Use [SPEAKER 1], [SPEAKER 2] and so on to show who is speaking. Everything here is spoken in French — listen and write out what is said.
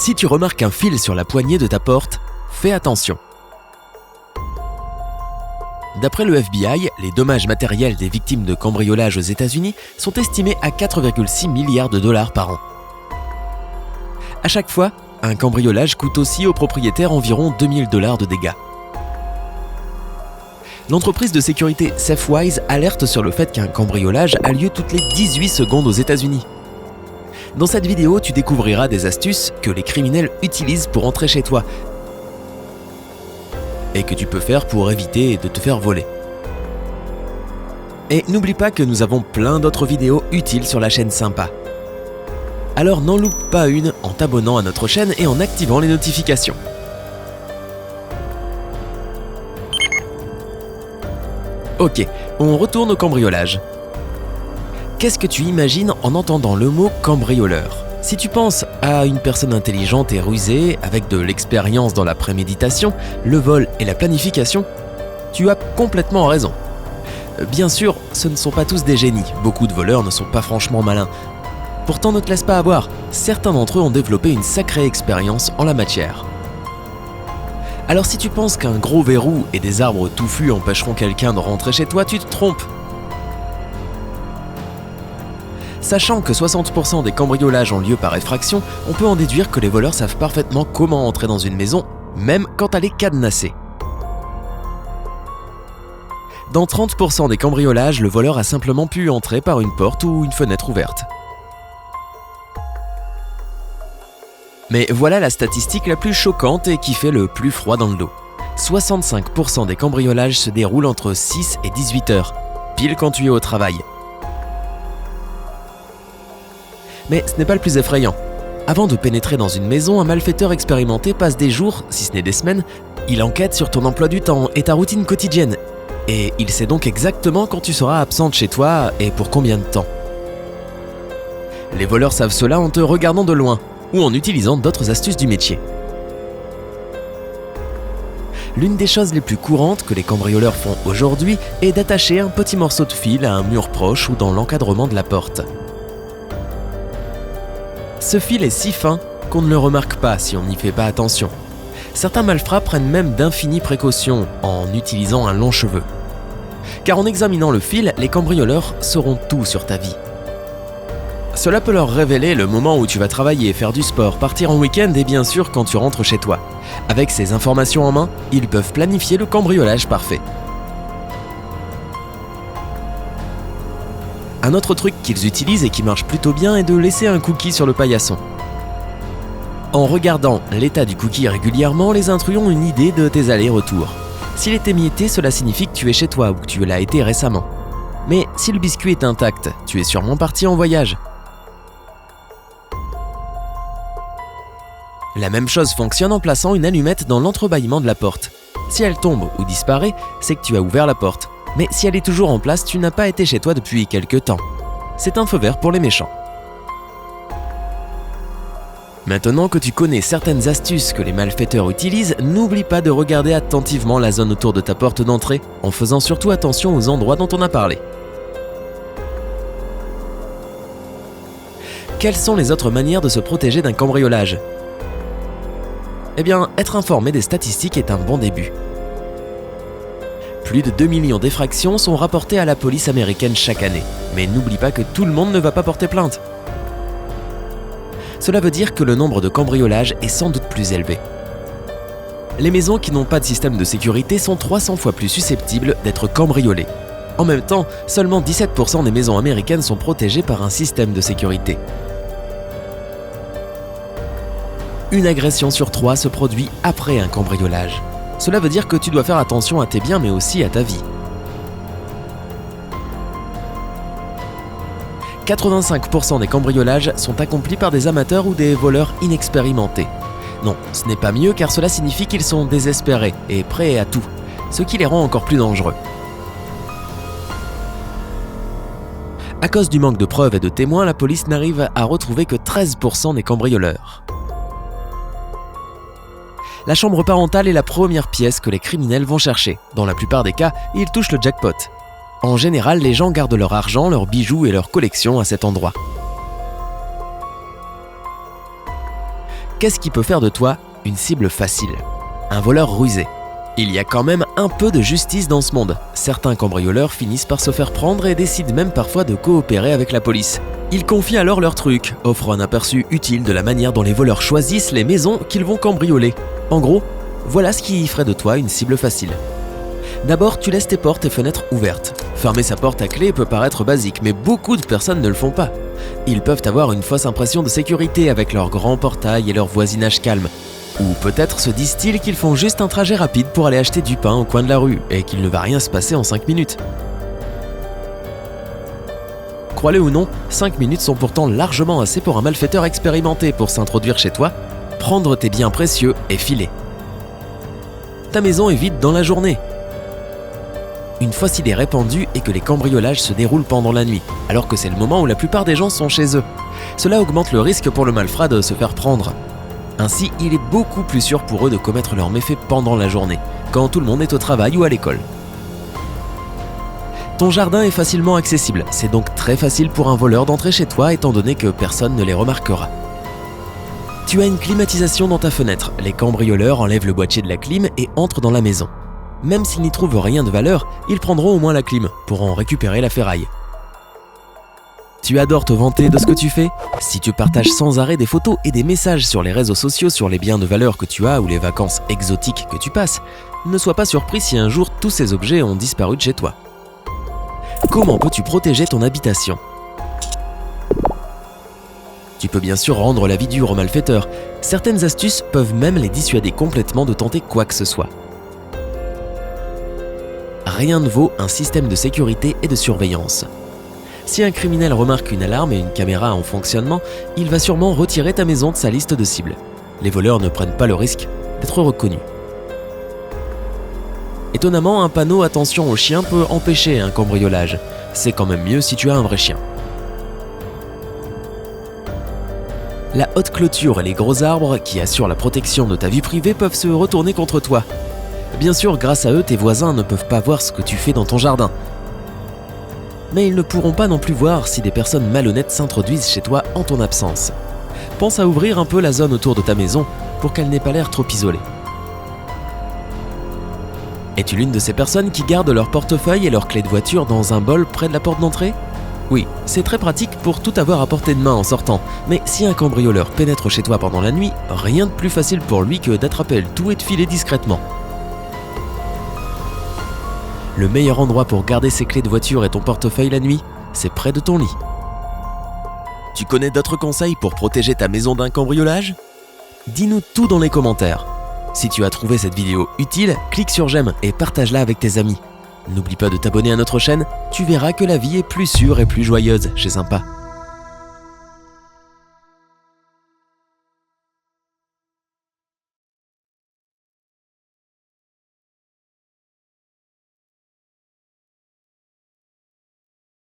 [SPEAKER 1] Si tu remarques un fil sur la poignée de ta porte, fais attention. D'après le FBI, les dommages matériels des victimes de cambriolage aux États-Unis sont estimés à 4,6 milliards de dollars par an. À chaque fois, un cambriolage coûte aussi aux propriétaires environ 2000 $ de dégâts. L'entreprise de sécurité SafeWise alerte sur le fait qu'un cambriolage a lieu toutes les 18 secondes aux États-Unis. Dans cette vidéo, tu découvriras des astuces que les criminels utilisent pour entrer chez toi et que tu peux faire pour éviter de te faire voler. Et n'oublie pas que nous avons plein d'autres vidéos utiles sur la chaîne Sympa. Alors n'en loupe pas une en t'abonnant à notre chaîne et en activant les notifications. Ok, on retourne au cambriolage. Qu'est-ce que tu imagines en entendant le mot cambrioleur ? Si tu penses à une personne intelligente et rusée, avec de l'expérience dans la préméditation, le vol et la planification, tu as complètement raison. Bien sûr, ce ne sont pas tous des génies, beaucoup de voleurs ne sont pas franchement malins. Pourtant ne te laisse pas avoir, certains d'entre eux ont développé une sacrée expérience en la matière. Alors si tu penses qu'un gros verrou et des arbres touffus empêcheront quelqu'un de rentrer chez toi, tu te trompes. Sachant que 60% des cambriolages ont lieu par effraction, on peut en déduire que les voleurs savent parfaitement comment entrer dans une maison, même quand elle est cadenassée. Dans 30% des cambriolages, le voleur a simplement pu entrer par une porte ou une fenêtre ouverte. Mais voilà la statistique la plus choquante et qui fait le plus froid dans le dos. 65% des cambriolages se déroulent entre 6 et 18 heures, pile quand tu es au travail. Mais ce n'est pas le plus effrayant. Avant de pénétrer dans une maison, un malfaiteur expérimenté passe des jours, si ce n'est des semaines, il enquête sur ton emploi du temps et ta routine quotidienne. Et il sait donc exactement quand tu seras absente chez toi et pour combien de temps. Les voleurs savent cela en te regardant de loin ou en utilisant d'autres astuces du métier. L'une des choses les plus courantes que les cambrioleurs font aujourd'hui est d'attacher un petit morceau de fil à un mur proche ou dans l'encadrement de la porte. Ce fil est si fin qu'on ne le remarque pas si on n'y fait pas attention. Certains malfrats prennent même d'infinies précautions en utilisant un long cheveu. Car en examinant le fil, les cambrioleurs sauront tout sur ta vie. Cela peut leur révéler le moment où tu vas travailler, faire du sport, partir en week-end et bien sûr quand tu rentres chez toi. Avec ces informations en main, ils peuvent planifier le cambriolage parfait. Un autre truc qu'ils utilisent et qui marche plutôt bien est de laisser un cookie sur le paillasson. En regardant l'état du cookie régulièrement, les intrus ont une idée de tes allers-retours. S'il est émietté, cela signifie que tu es chez toi ou que tu l'as été récemment. Mais si le biscuit est intact, tu es sûrement parti en voyage. La même chose fonctionne en plaçant une allumette dans l'entrebâillement de la porte. Si elle tombe ou disparaît, c'est que tu as ouvert la porte. Mais si elle est toujours en place, tu n'as pas été chez toi depuis quelque temps. C'est un feu vert pour les méchants. Maintenant que tu connais certaines astuces que les malfaiteurs utilisent, n'oublie pas de regarder attentivement la zone autour de ta porte d'entrée, en faisant surtout attention aux endroits dont on a parlé. Quelles sont les autres manières de se protéger d'un cambriolage ? Eh bien, être informé des statistiques est un bon début. Plus de 2 millions d'effractions sont rapportées à la police américaine chaque année. Mais n'oublie pas que tout le monde ne va pas porter plainte. Cela veut dire que le nombre de cambriolages est sans doute plus élevé. Les maisons qui n'ont pas de système de sécurité sont 300 fois plus susceptibles d'être cambriolées. En même temps, seulement 17% des maisons américaines sont protégées par un système de sécurité. Une agression sur 3 se produit après un cambriolage. Cela veut dire que tu dois faire attention à tes biens mais aussi à ta vie. 85% des cambriolages sont accomplis par des amateurs ou des voleurs inexpérimentés. Non, ce n'est pas mieux car cela signifie qu'ils sont désespérés et prêts à tout, ce qui les rend encore plus dangereux. À cause du manque de preuves et de témoins, la police n'arrive à retrouver que 13% des cambrioleurs. La chambre parentale est la première pièce que les criminels vont chercher. Dans la plupart des cas, ils touchent le jackpot. En général, les gens gardent leur argent, leurs bijoux et leurs collections à cet endroit. Qu'est-ce qui peut faire de toi une cible facile? Un voleur rusé. Il y a quand même un peu de justice dans ce monde. Certains cambrioleurs finissent par se faire prendre et décident même parfois de coopérer avec la police. Ils confient alors leurs trucs, offrent un aperçu utile de la manière dont les voleurs choisissent les maisons qu'ils vont cambrioler. En gros, voilà ce qui ferait de toi une cible facile. D'abord, tu laisses tes portes et fenêtres ouvertes. Fermer sa porte à clé peut paraître basique, mais beaucoup de personnes ne le font pas. Ils peuvent avoir une fausse impression de sécurité avec leur grand portail et leur voisinage calme. Ou peut-être se disent-ils qu'ils font juste un trajet rapide pour aller acheter du pain au coin de la rue et qu'il ne va rien se passer en 5 minutes. Crois-le ou non, 5 minutes sont pourtant largement assez pour un malfaiteur expérimenté pour s'introduire chez toi, prendre tes biens précieux et filer. Ta maison est vide dans la journée. Une fausse idée répandue est que les cambriolages se déroulent pendant la nuit, alors que c'est le moment où la plupart des gens sont chez eux. Cela augmente le risque pour le malfrat de se faire prendre. Ainsi, il est beaucoup plus sûr pour eux de commettre leurs méfaits pendant la journée, quand tout le monde est au travail ou à l'école. Ton jardin est facilement accessible, c'est donc très facile pour un voleur d'entrer chez toi étant donné que personne ne les remarquera. Tu as une climatisation dans ta fenêtre, les cambrioleurs enlèvent le boîtier de la clim et entrent dans la maison. Même s'ils n'y trouvent rien de valeur, ils prendront au moins la clim pour en récupérer la ferraille. Tu adores te vanter de ce que tu fais? Si tu partages sans arrêt des photos et des messages sur les réseaux sociaux sur les biens de valeur que tu as ou les vacances exotiques que tu passes, ne sois pas surpris si un jour tous ces objets ont disparu de chez toi. Comment peux-tu protéger ton habitation? Tu peux bien sûr rendre la vie dure aux malfaiteurs. Certaines astuces peuvent même les dissuader complètement de tenter quoi que ce soit. Rien ne vaut un système de sécurité et de surveillance. Si un criminel remarque une alarme et une caméra en fonctionnement, il va sûrement retirer ta maison de sa liste de cibles. Les voleurs ne prennent pas le risque d'être reconnus. Étonnamment, un panneau « Attention aux chiens » peut empêcher un cambriolage. C'est quand même mieux si tu as un vrai chien. La haute clôture et les gros arbres qui assurent la protection de ta vie privée peuvent se retourner contre toi. Bien sûr, grâce à eux, tes voisins ne peuvent pas voir ce que tu fais dans ton jardin. Mais ils ne pourront pas non plus voir si des personnes malhonnêtes s'introduisent chez toi en ton absence. Pense à ouvrir un peu la zone autour de ta maison pour qu'elle n'ait pas l'air trop isolée. Es-tu l'une de ces personnes qui gardent leur portefeuille et leurs clés de voiture dans un bol près de la porte d'entrée? Oui, c'est très pratique pour tout avoir à portée de main en sortant, mais si un cambrioleur pénètre chez toi pendant la nuit, rien de plus facile pour lui que d'attraper le tout et de filer discrètement. Le meilleur endroit pour garder ses clés de voiture et ton portefeuille la nuit, c'est près de ton lit. Tu connais d'autres conseils pour protéger ta maison d'un cambriolage? Dis-nous tout dans les commentaires. Si tu as trouvé cette vidéo utile, clique sur j'aime et partage-la avec tes amis. N'oublie pas de t'abonner à notre chaîne, tu verras que la vie est plus sûre et plus joyeuse chez Sympa.